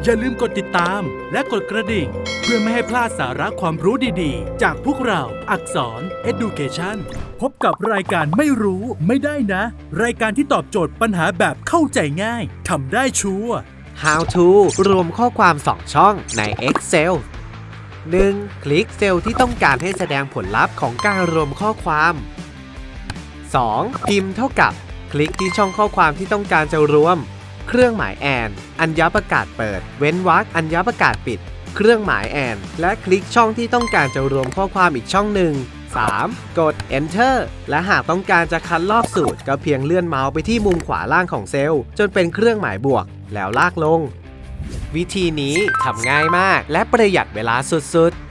อย่าลืมกดติดตามและกดกระดิ่งเพื่อไม่ให้พลาดสาระความรู้ดีๆจากพวกเราอักษร Education พบกับรายการไม่รู้ไม่ได้นะ รายการที่ตอบโจทย์ปัญหาแบบเข้าใจง่ายทำได้ชัวร์ How to รวมข้อความ2ช่องใน Excel 1. คลิกเซลล์ที่ต้องการให้แสดงผลลัพธ์ของการรวมข้อความ 2. พิมพ์เท่ากับคลิกที่ช่องข้อความที่ต้องการจะรวมเครื่องหมายแอนอัญญประกาศเปิดเว้นวรรคอัญญประกาศปิดเครื่องหมายแอนและคลิกช่องที่ต้องการจะรวมข้อความอีกช่องหนึ่ง 3. กด Enter และหากต้องการจะคัดลอกสูตรก็เพียงเลื่อนเมาส์ไปที่มุมขวาล่างของเซลล์จนเป็นเครื่องหมายบวกแล้วลากลงวิธีนี้ทำง่ายมากและประหยัดเวลาสุดๆ